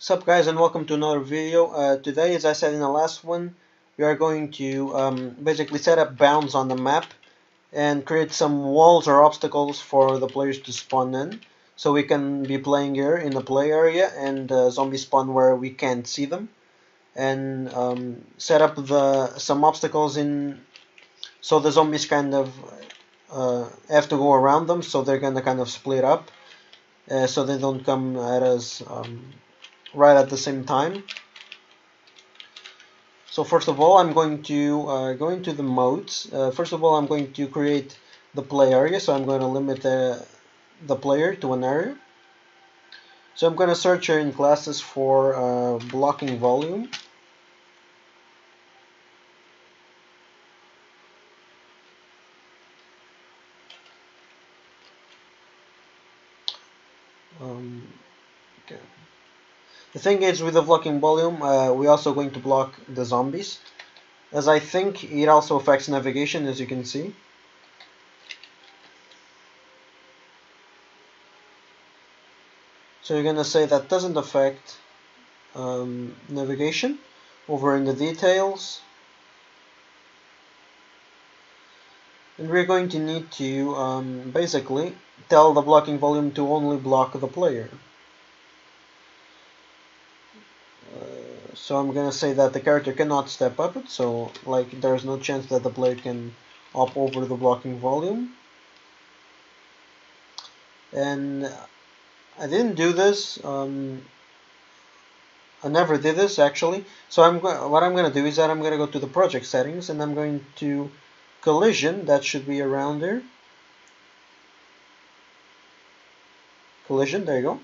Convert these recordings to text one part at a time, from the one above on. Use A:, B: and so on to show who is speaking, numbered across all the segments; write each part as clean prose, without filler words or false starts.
A: Sup guys, and welcome to another video. Today, as I said in the last one, we are going to basically set up bounds on the map and create some walls or obstacles for the players to spawn in. So we can be playing here in the play area and zombies spawn where we can't see them. And set up some obstacles in so the zombies kind of have to go around them, so they're gonna kind of split up so they don't come at us right at the same time. So first of all, I'm going to go into the modes. First of all, I'm going to create the play area, so I'm going to limit the player to an area. So I'm going to search here in classes for blocking volume. Okay. The thing is, with the blocking volume, we're also going to block the zombies, as I think it also affects navigation, as you can see. So you're going to say that doesn't affect navigation. Over in the details, and we're going to need to basically tell the blocking volume to only block the player. So I'm gonna say that the character cannot step up it, so like there's no chance that the player can hop over the blocking volume. And I didn't do this. I never did this actually. So what I'm gonna do is that I'm gonna go to the project settings and I'm going to collision. That should be around there. Collision. There you go.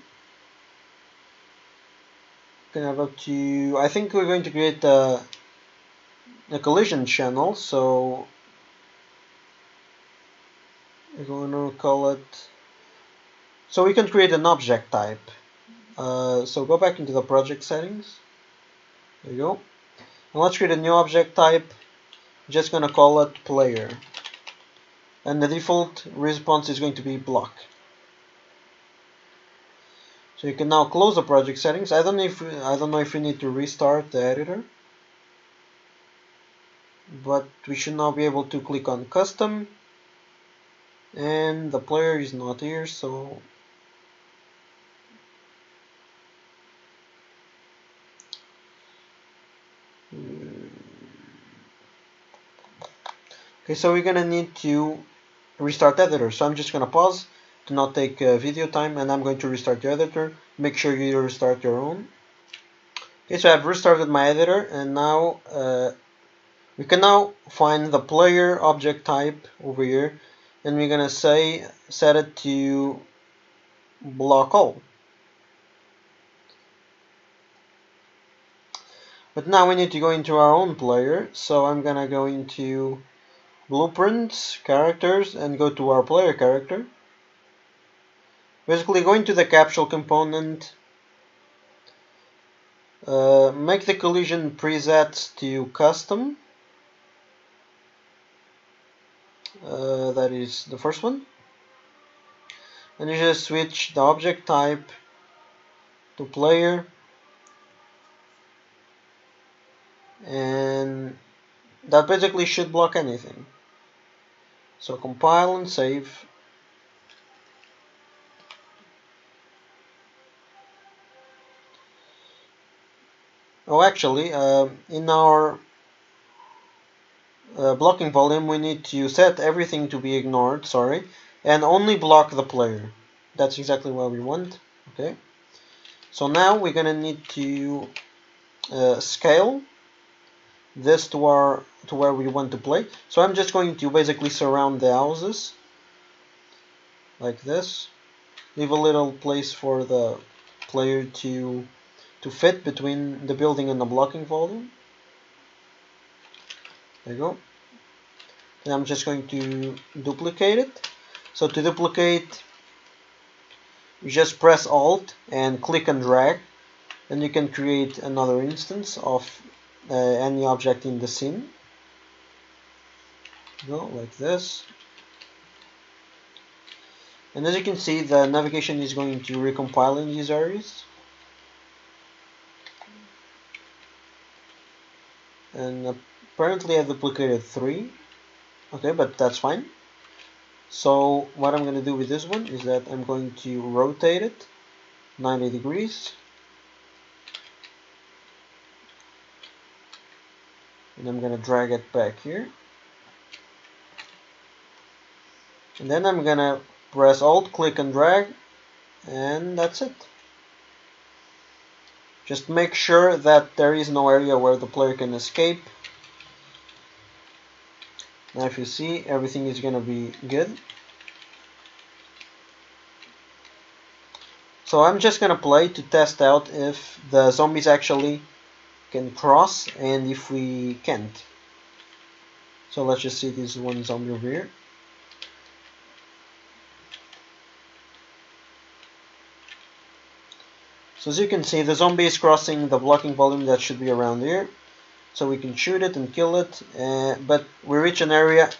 A: Gonna go to. I think we're going to create a collision channel. So we're going to call it. So we can create an object type. So go back into the project settings. There you go. And let's create a new object type. Just gonna call it player. And the default response is going to be block. So you can now close the project settings. I don't know if we need to restart the editor, but we should now be able to click on custom, and the player is not here, so okay, so we're gonna need to restart the editor. So I'm just gonna pause to not take video time, and I'm going to restart the editor. Make sure you restart your own. Okay, so I've restarted my editor, and now we can now find the player object type over here, and we're gonna set it to block all. But now we need to go into our own player, so I'm gonna go into blueprints, characters, and go to our player character. Basically, go into the capsule component, make the collision presets to custom. That is the first one. And you just switch the object type to player. And that basically should block anything. So compile and save. Oh, actually, in our blocking volume, we need to set everything to be ignored, and only block the player. That's exactly what we want. Okay. So now we're gonna need to scale this to where we want to play. So I'm just going to basically surround the houses like this. Leave a little place for the player to fit between the building and the blocking volume. There you go. And I'm just going to duplicate it. So to duplicate, you just press Alt and click and drag, and you can create another instance of any object in the scene. Go like this. And as you can see, the navigation is going to recompile in these areas. and apparently I've duplicated 3. Okay, but that's fine. So what I'm going to do with this one is that I'm going to rotate it 90 degrees, and I'm going to drag it back here, and then I'm going to press Alt, click and drag, and that's it. Just make sure that there is no area where the player can escape. Now if you see, everything is going to be good. So I'm just going to play to test out if the zombies actually can cross and if we can't. So let's just see this one zombie over here. So as you can see, the zombie is crossing the blocking volume that should be around here. So we can shoot it and kill it, but we reach an area.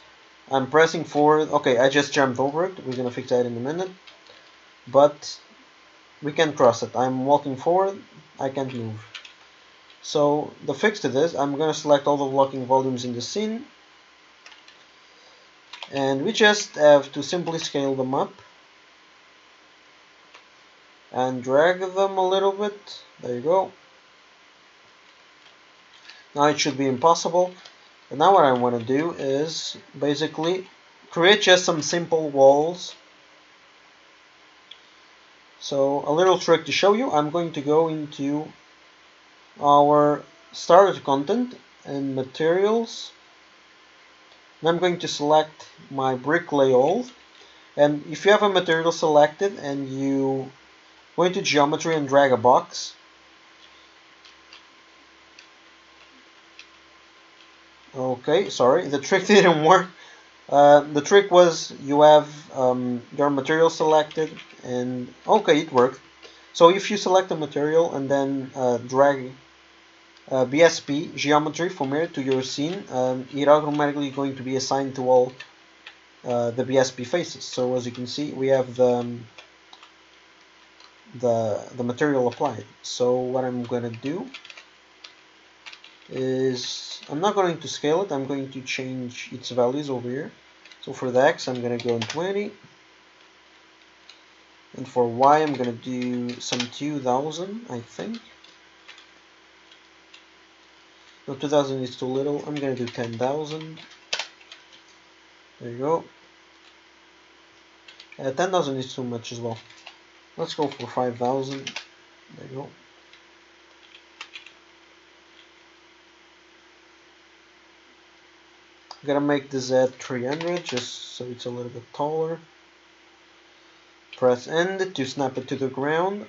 A: I'm pressing forward. Okay, I just jumped over it. We're gonna fix that in a minute. But we can cross it. I'm walking forward. I can't move. So the fix to this, I'm gonna select all the blocking volumes in the scene, and we just have to simply scale them up and drag them a little bit. There you go. Now it should be impossible. And now what I want to do is basically create just some simple walls. So a little trick to show you, I'm going to go into our starter content and materials, and I'm going to select my brick layout. And if you have a material selected and you go into geometry and drag a box, okay, sorry, the trick didn't work. The trick was you have your material selected, and okay, it worked. So if you select a material and then drag BSP geometry from here to your scene, it automatically going to be assigned to all the BSP faces. So as you can see, we have the material applied. So what I'm going to do is I'm not going to scale it. I'm going to change its values over here. So for the X, I'm going to go in 20. And for Y, I'm going to do some 2000, I think. No, 2000 is too little. I'm going to do 10,000. There you go. 10,000 is too much as well. Let's go for 5,000. There you go. I'm gonna make the Z 300 just so it's a little bit taller. Press End to snap it to the ground.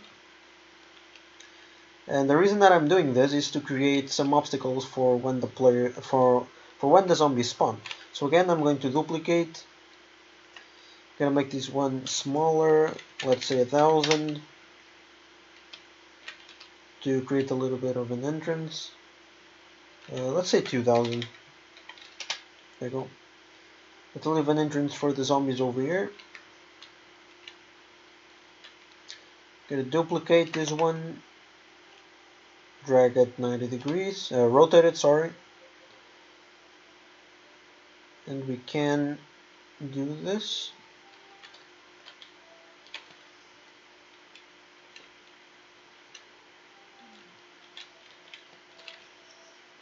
A: And the reason that I'm doing this is to create some obstacles for when the player for when the zombies spawn. So again, I'm going to duplicate. I'm gonna make this one smaller. Let's say 1,000 to create a little bit of an entrance. Let's say 2,000. There you go. Let's leave an entrance for the zombies over here. Gonna duplicate this one, drag it 90 degrees, rotate it, sorry. And we can do this.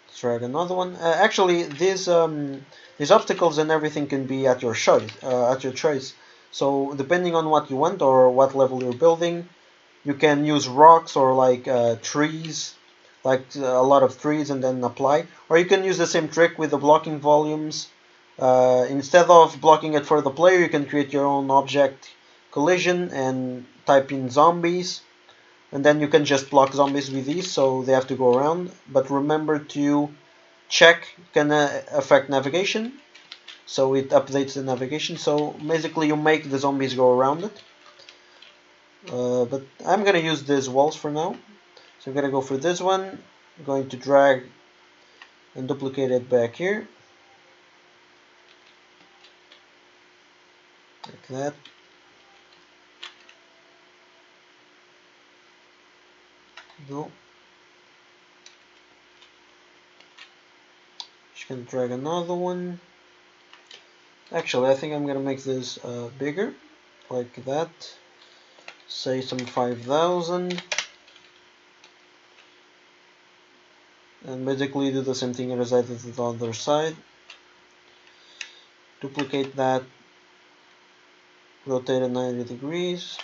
A: Let's drag another one. Actually, these obstacles and everything can be at your choice. So depending on what you want or what level you're building, you can use rocks or like trees, like a lot of trees, and then apply. Or you can use the same trick with the blocking volumes. Instead of blocking it for the player, you can create your own object collision and type in zombies. And then you can just block zombies with these, so they have to go around. But remember to check can affect navigation, so it updates the navigation. So basically you make the zombies go around it. But I'm gonna use these walls for now. So I'm gonna go for this one. I'm going to drag and duplicate it back here. Like that. Go. Just gonna drag another one. Actually, I think I'm gonna make this bigger, like that. Say some 5,000. And basically do the same thing as I did to the other side. Duplicate that, rotate it 90 degrees.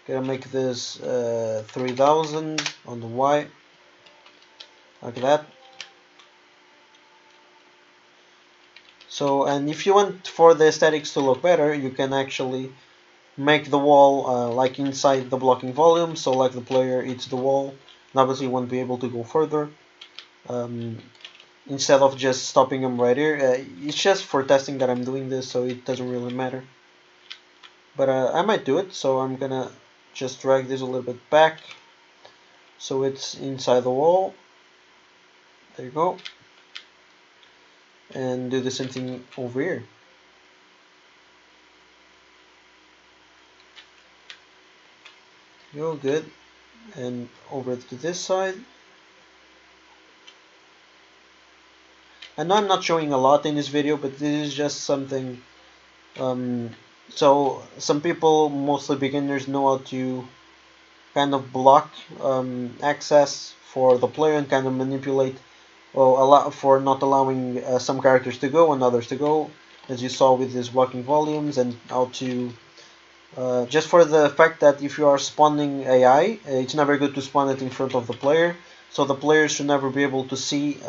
A: Gonna make this 3000 on the Y, like that. So, and if you want for the aesthetics to look better, you can actually make the wall like inside the blocking volume, so like the player hits the wall, and obviously won't be able to go further. Instead of just stopping them right here. It's just for testing that I'm doing this, so it doesn't really matter. But I might do it, so I'm gonna just drag this a little bit back so it's inside the wall. There you go. And do the same thing over here. Go good. And over to this side. I know I'm not showing a lot in this video, but this is just something. So some people, mostly beginners, know how to kind of block access for the player and kind of manipulate, well, a lot for not allowing some characters to go and others to go, as you saw with these blocking volumes, and how to just for the fact that if you are spawning AI, it's never good to spawn it in front of the player, so the player should never be able to see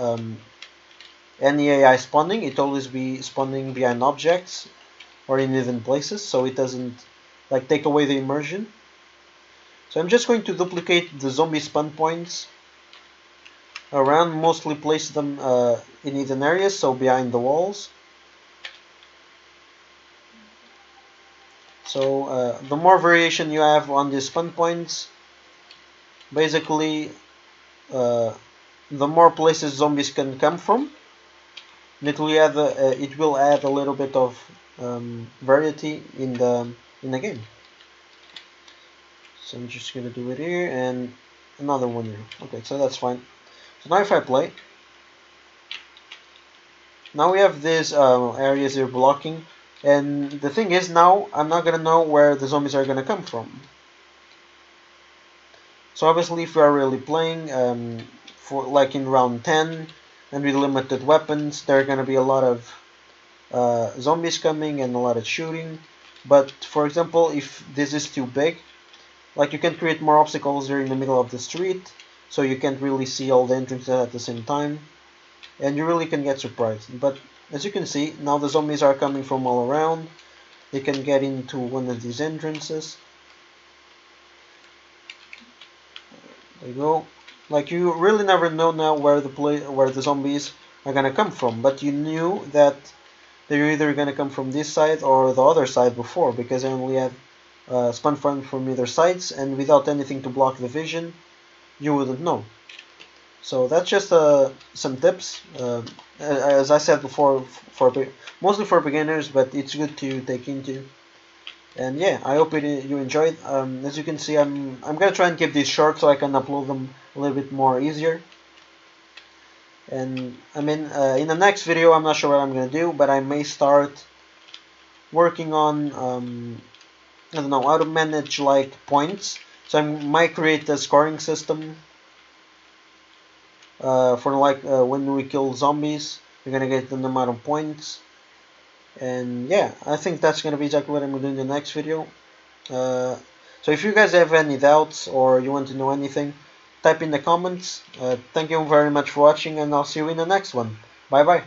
A: any AI spawning. It always be spawning behind objects or in hidden places, so it doesn't like take away the immersion. So I'm just going to duplicate the zombie spawn points around, mostly place them in hidden areas, so behind the walls. So the more variation you have on these spawn points, basically the more places zombies can come from. And it will add a little bit of variety in the game. So I'm just gonna do it here and another one here. Okay, so that's fine. So now if I play, now we have these areas here blocking, and the thing is, now I'm not gonna know where the zombies are gonna come from. So obviously, if you are really playing for like in round 10 and with limited weapons, there are gonna be a lot of zombies coming and a lot of shooting. But for example, if this is too big, like you can create more obstacles here in the middle of the street, so you can't really see all the entrances at the same time, and you really can get surprised. But as you can see, now the zombies are coming from all around. They can get into one of these entrances. There you go. Like you really never know now where the zombies are gonna come from, but you knew that they're either gonna come from this side or the other side before, because I only had spawn from either sides, and without anything to block the vision, you wouldn't know. So that's just some tips. As I said before, mostly for beginners, but it's good to take into. And yeah, I hope you enjoyed. As you can see, I'm gonna try and keep these short so I can upload them a little bit more easier. And I mean, in the next video, I'm not sure what I'm gonna do, but I may start working on I don't know how to manage like points. So I might create a scoring system for like when we kill zombies, we're gonna get the amount of points. And yeah, I think that's gonna be exactly what I'm gonna do in the next video. So if you guys have any doubts or you want to know anything, type in the comments. Thank you very much for watching, and I'll see you in the next one. Bye bye.